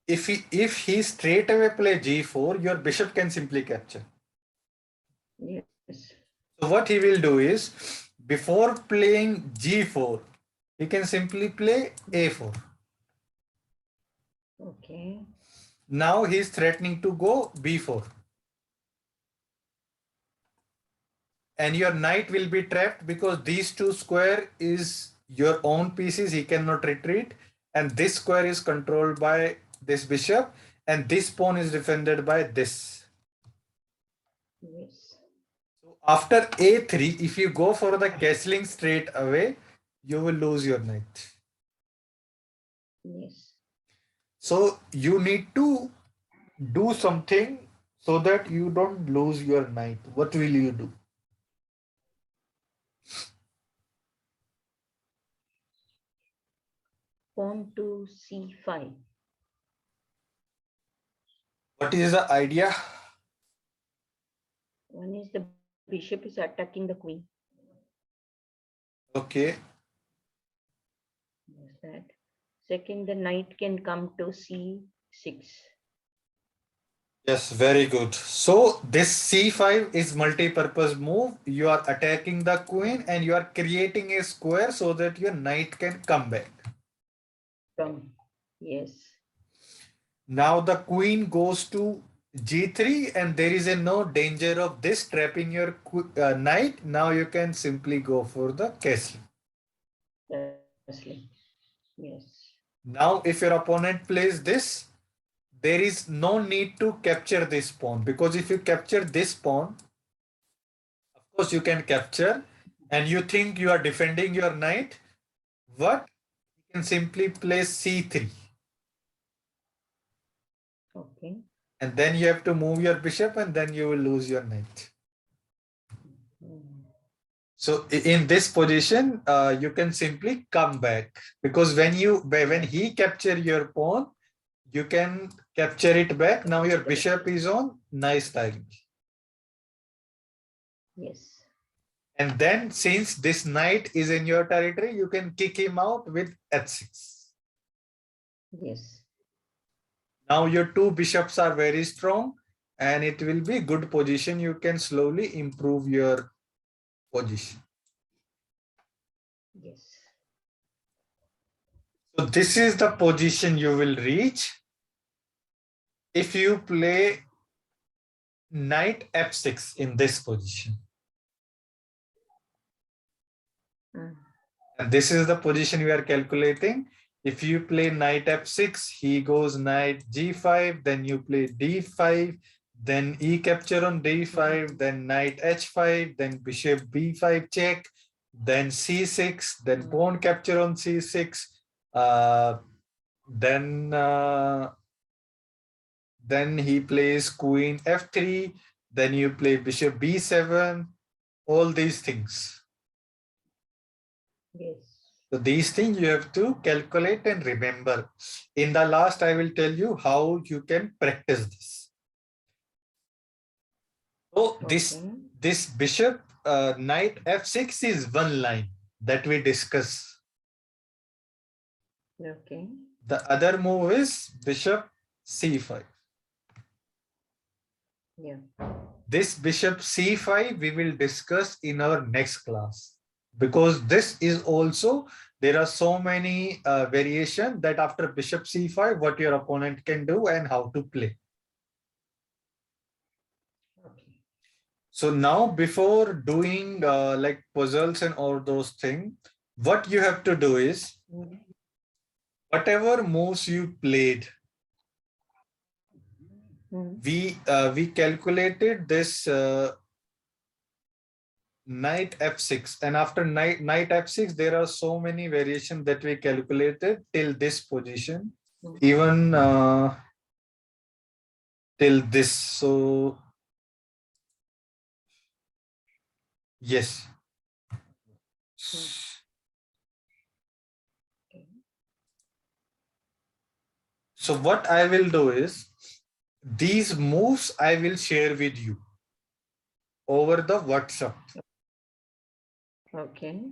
if he straight away play g4, your bishop can simply capture. Yes. So what he will do is, before playing g4, he can simply play a4. Okay. Now he is threatening to go b4. And your knight will be trapped because these two square is your own pieces. He cannot retreat. And this square is controlled by this bishop. And this pawn is defended by this. Yes. So after a3, if you go for the castling straight away, you will lose your knight. Yes. So you need to do something so that you don't lose your knight. What will you do? Pawn to c5. What is the idea? One is the bishop is attacking the queen. Okay. Yes, that. Second, the knight can come to c6. Yes, very good. So this c5 is multi-purpose move. You are attacking the queen and you are creating a square so that your knight can come back. Come. Yes. Now the queen goes to g3 and there is a no danger of this trapping your knight. Now you can simply go for the castle. Firstly. Yes. Now if your opponent plays this, there is no need to capture this pawn, because if you capture this pawn, of course you can capture and you think you are defending your knight. What? You can simply play c3 Okay. and then you have to move your bishop and then you will lose your knight. Mm. So in this position, you can simply come back, because when he capture your pawn, you can capture it back. Now your bishop is on nice diagonal. Yes. And then since this knight is in your territory, you can kick him out with h6. Yes. Now your two bishops are very strong and it will be good position. You can slowly improve your position. Yes. So this is the position you will reach if you play knight f6 in this position. Mm. And this is the position we are calculating. If you play knight f6, he goes knight g5, then you play d5, then e capture on d5, then knight h5, then bishop b5 check, then c6, then pawn capture on c6, uh, then uh, then he plays queen f3, then you play bishop b7, all these things. Yes. So these things you have to calculate and remember. In the last, I will tell you how you can practice this. So Okay. this bishop knight f6 is one line that we discuss. Okay. The other move is bishop c5. Yeah. This bishop c5 we will discuss in our next class, because this is also, there are so many variation that after bishop c5 what your opponent can do and how to play. Okay. So now before doing like puzzles and all those things, what you have to do is Mm. whatever moves you played, Mm. we calculated this knight f6, and after knight f6 there are so many variations that we calculated till this position, Mm. even till this. So yes. Mm. Okay. So what I will do is these moves I will share with you over the WhatsApp. Okay.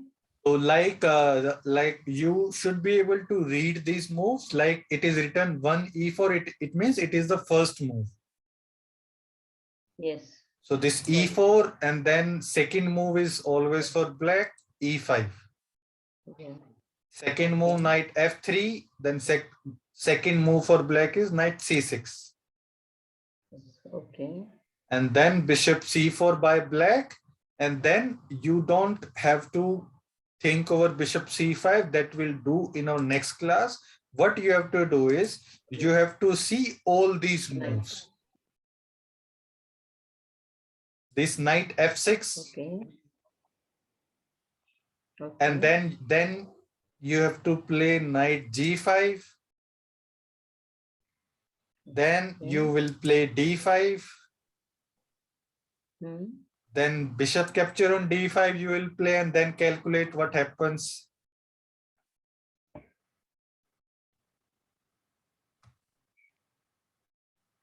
So like you should be able to read these moves. Like it is written one e4, it means it is the first move. Yes. So this Got it. e4 and then second move is always for black, e5. Yeah. Second move Okay. knight f3, then second move for black is knight c6. Okay. And then bishop c4 by black, and then you don't have to think over bishop c5, that will do in our next class. What you have to do is you have to see all these Nice. moves. This knight f6, Okay. and Okay. then you have to play knight g5, then Okay. you will play d5, Mm. then bishop capture on d5 you will play, and then calculate what happens.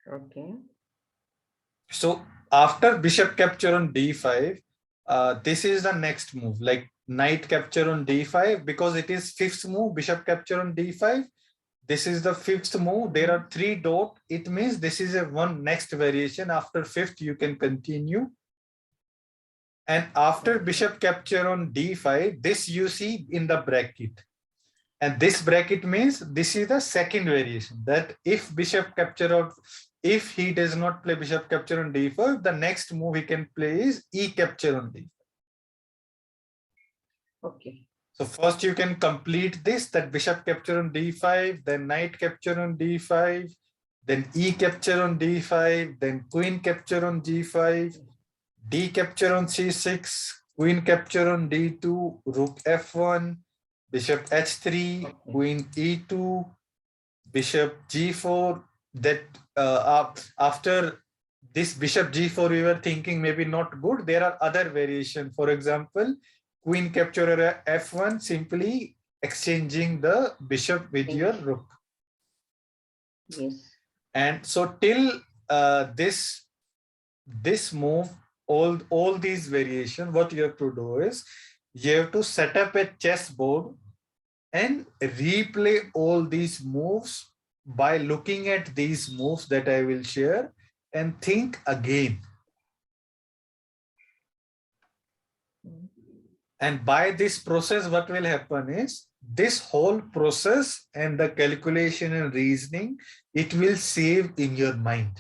Okay. So after bishop capture on d5, this is the next move, like knight capture on d5, because it is fifth move, bishop capture on d5. This is the fifth move. There are 3 dots. It means this is a one next variation. After fifth, you can continue. And after bishop capture on d5, this you see in the bracket. And this bracket means this is the second variation, that if bishop capture or if he does not play bishop capture on d5, the next move he can play is e capture on d5. Okay. So first you can complete this, that bishop capture on d5, then knight capture on d5, then e capture on d5, then queen capture on g5, d capture on c6, queen capture on d2, rook f1, bishop h3, queen e2, bishop g4. That after this bishop g4 we were thinking maybe not good. There are other variation. For example, queen capture f1, simply exchanging the bishop with your rook. Yes. And so till this move, all these variation, what you have to do is you have to set up a chessboard and replay all these moves by looking at these moves that I will share and think again. And by this process, what will happen is this whole process and the calculation and reasoning, it will save in your mind.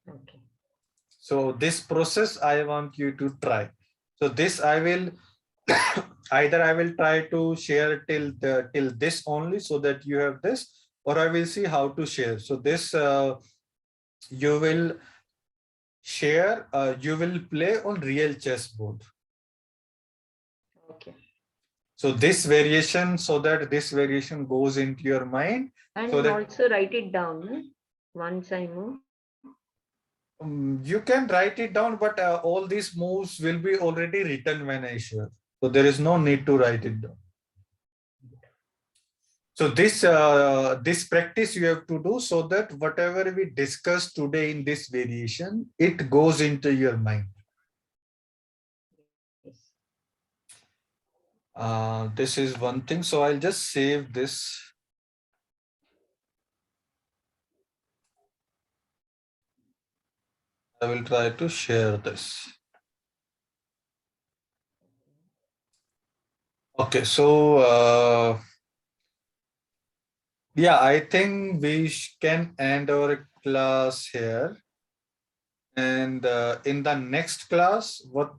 Okay. So this process I want you to try. So this I will either I will try to share till this only, so that you have this, or I will see how to share. So this you will share, you will play on real chessboard. Okay. So this variation, so that this variation goes into your mind. And so that also write it down once I move. You can write it down, but all these moves will be already written when I share. So there is no need to write it down. So this practice you have to do, so that whatever we discussed today in this variation, it goes into your mind. Yes. This is one thing. So I'll just save this. I will try to share this. Okay, so yeah, I think we can end our class here. And in the next class, what